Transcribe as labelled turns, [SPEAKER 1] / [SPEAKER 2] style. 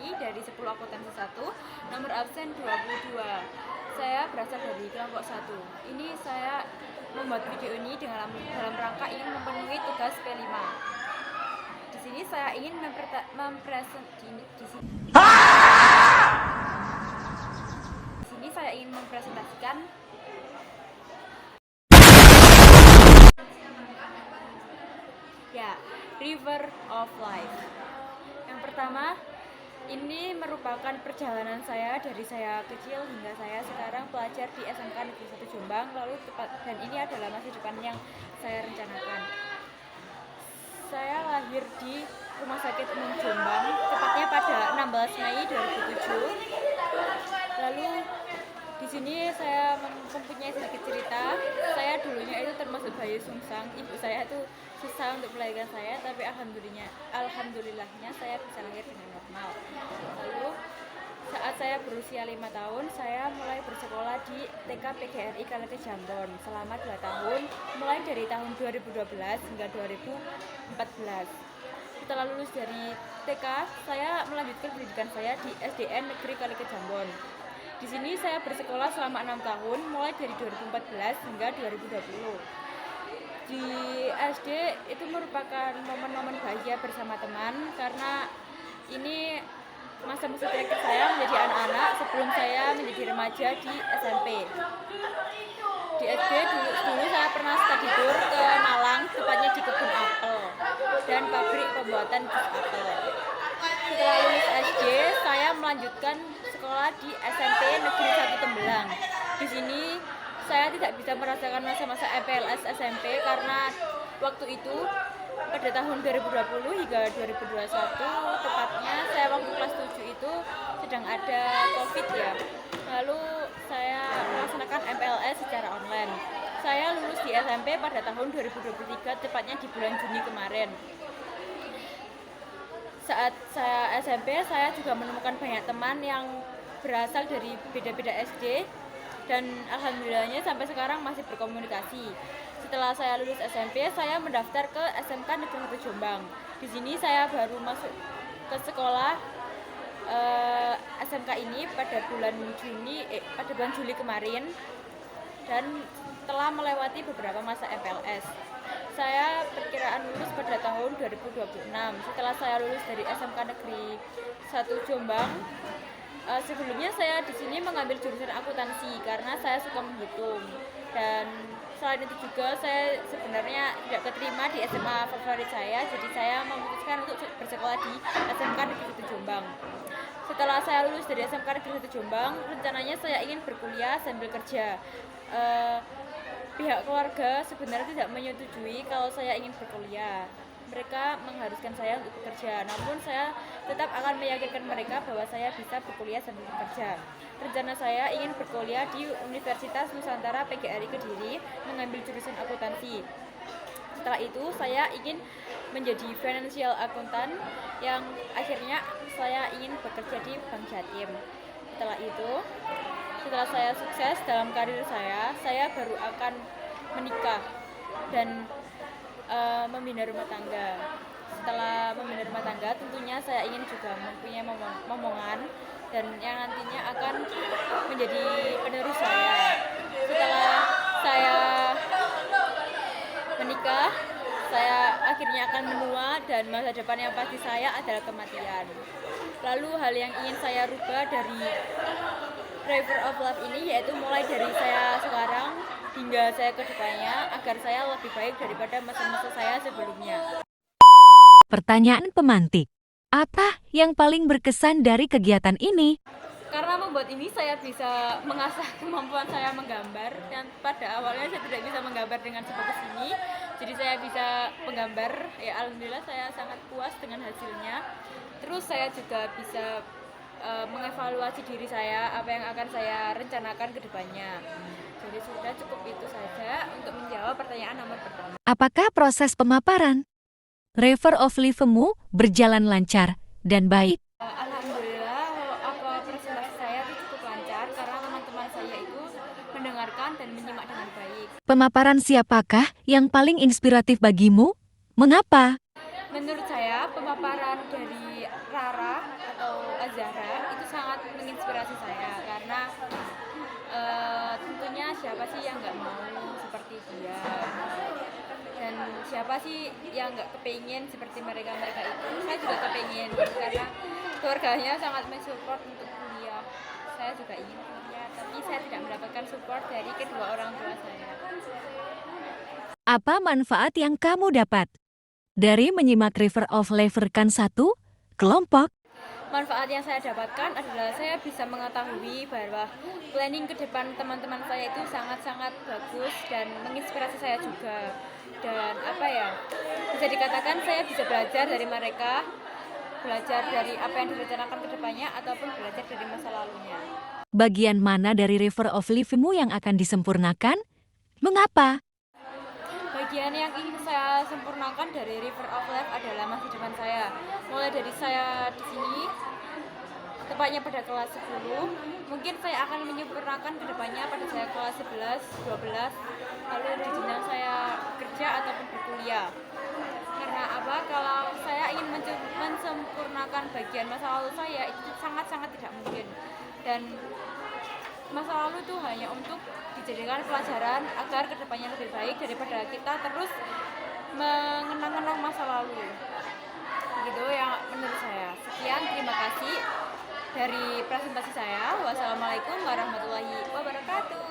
[SPEAKER 1] Novianti dari 10 akuntansi 1, nomor absen 22. Saya berasal dari kelompok 1. Ini saya membuat video ini dalam rangka ingin memenuhi tugas P5. Di sini saya ingin mempresentasikan ya, River of Life. Yang pertama, ini merupakan perjalanan saya dari saya kecil hingga saya sekarang pelajar di SMK Negeri 1 Jombang, dan ini adalah masa depan yang saya rencanakan. Saya lahir di Rumah Sakit Umum Jombang, tepatnya pada 16 Mei 2007. Lalu di sini saya mempunyai sedikit cerita. Saya dulunya itu termasuk bayi sungsang. Ibu saya itu susah untuk melahirkan saya, tapi alhamdulillahnya saya bisa lahir dengan normal. Lalu saat saya berusia 5 tahun, saya mulai bersekolah di TK PGRI Kaleke Jambon selama 2 tahun, mulai dari tahun 2012 hingga 2014. Setelah lulus dari TK, saya melanjutkan pendidikan saya di SDN Negeri Kaleke Jambon. Di sini saya bersekolah selama 6 tahun, mulai dari 2014 hingga 2020. Di SD itu merupakan momen-momen bahagia bersama teman, karena ini masa-masa terakhir saya menjadi anak-anak sebelum saya menjadi remaja di SMP. Di SD dulu saya pernah study tour ke Malang, tepatnya di kebun apel dan pabrik pembuatan jus apel. Setelah lulus SD, saya melanjutkan sekolah di SMP Negeri 1 Tembelang. Di sini saya tidak bisa merasakan masa-masa MPLS SMP karena waktu itu pada tahun 2020 hingga 2021, tepatnya saya waktu kelas 7 itu sedang ada COVID ya. Lalu saya melaksanakan MPLS secara online. Saya lulus di SMP pada tahun 2023, tepatnya di bulan Juni kemarin. Saat saya SMP, saya juga menemukan banyak teman yang berasal dari beda-beda SD, dan alhamdulillahnya sampai sekarang masih berkomunikasi. Setelah saya lulus SMP, saya mendaftar ke SMK Negeri 1 Jombang. Di sini saya baru masuk ke sekolah SMK ini pada bulan Juli kemarin, dan telah melewati beberapa masa MPLS. Saya perkiraan lulus pada tahun 2026. Setelah saya lulus dari SMK Negeri 1 Jombang, sebelumnya saya di sini mengambil jurusan akuntansi karena saya suka menghitung, dan selain itu juga saya sebenarnya tidak keterima di SMA favorit saya, jadi saya memutuskan untuk bersekolah di SMK Negeri 1 Jombang. Setelah saya lulus dari SMK Negeri 1 Jombang, rencananya saya ingin berkuliah sambil kerja. Pihak keluarga sebenarnya tidak menyetujui kalau saya ingin berkuliah. Mereka mengharuskan saya untuk bekerja, namun saya tetap akan meyakinkan mereka bahwa saya bisa berkuliah sambil bekerja. Rencana saya ingin berkuliah di Universitas Nusantara PGRI Kediri, mengambil jurusan akuntansi. Setelah itu saya ingin menjadi financial accountant, yang akhirnya saya ingin bekerja di Bank Jatim. Setelah saya sukses dalam karir saya baru akan menikah dan membina rumah tangga. Setelah membina rumah tangga, tentunya saya ingin juga mempunyai momongan dan yang nantinya akan menjadi penerus saya. Setelah saya menikah, saya akhirnya akan menua, dan masa depan yang pasti saya adalah kematian. Lalu hal yang ingin saya rubah dari River of Life ini yaitu mulai dari saya sekarang hingga saya ke depannya, agar saya lebih baik daripada masa-masa saya sebelumnya.
[SPEAKER 2] Pertanyaan pemantik, apa yang paling berkesan dari kegiatan ini?
[SPEAKER 1] Karena membuat ini saya bisa mengasah kemampuan saya menggambar, dan pada awalnya saya tidak bisa menggambar dengan sebagus ini, jadi saya bisa menggambar. Ya alhamdulillah saya sangat puas dengan hasilnya. Terus saya juga bisa mengevaluasi diri saya, apa yang akan saya rencanakan ke depannya. Jadi sudah cukup itu saja untuk menjawab pertanyaan nomor pertama.
[SPEAKER 2] Apakah proses pemaparan River of Life-mu berjalan lancar dan baik?
[SPEAKER 1] Alhamdulillah, presentasi saya itu cukup lancar karena teman-teman saya itu mendengarkan dan menyimak dengan baik.
[SPEAKER 2] Pemaparan siapakah yang paling inspiratif bagimu? Mengapa?
[SPEAKER 1] Menurut saya, pemaparan dari Rara atau Az-Zahra itu sangat menginspirasi saya karena tentunya siapa sih yang nggak mau seperti dia, dan siapa sih yang nggak kepingin seperti mereka itu. Saya juga kepingin karena keluarganya sangat mensupport untuk kuliah. Saya juga ingin kuliah, tapi saya tidak mendapatkan support dari kedua orang tua saya.
[SPEAKER 2] Apa manfaat yang kamu dapat dari menyimak River of Life Rekan 1 kelompok?
[SPEAKER 1] Manfaat yang saya dapatkan adalah saya bisa mengetahui bahwa planning ke depan teman-teman saya itu sangat-sangat bagus dan menginspirasi saya juga. Dan bisa dikatakan saya bisa belajar dari mereka, belajar dari apa yang direncanakan ke depannya ataupun belajar dari masa lalunya.
[SPEAKER 2] Bagian mana dari River of Life-mu yang akan disempurnakan? Mengapa?
[SPEAKER 1] Bagian yang ingin saya sempurnakan dari River of Life adalah masa depan saya. Mulai dari saya di sini, tepatnya pada kelas 10, mungkin saya akan menyempurnakan ke depannya pada saya kelas 11, 12, lalu di jenjang saya bekerja ataupun berkuliah. Karena kalau saya ingin mensempurnakan bagian masa lalu saya, itu sangat-sangat tidak mungkin. Dan masa lalu itu hanya untuk dijadikan pelajaran agar kedepannya lebih baik daripada kita terus mengenang-enang masa lalu. Begitu yang menurut saya. Sekian, terima kasih dari presentasi saya. Wassalamualaikum warahmatullahi wabarakatuh.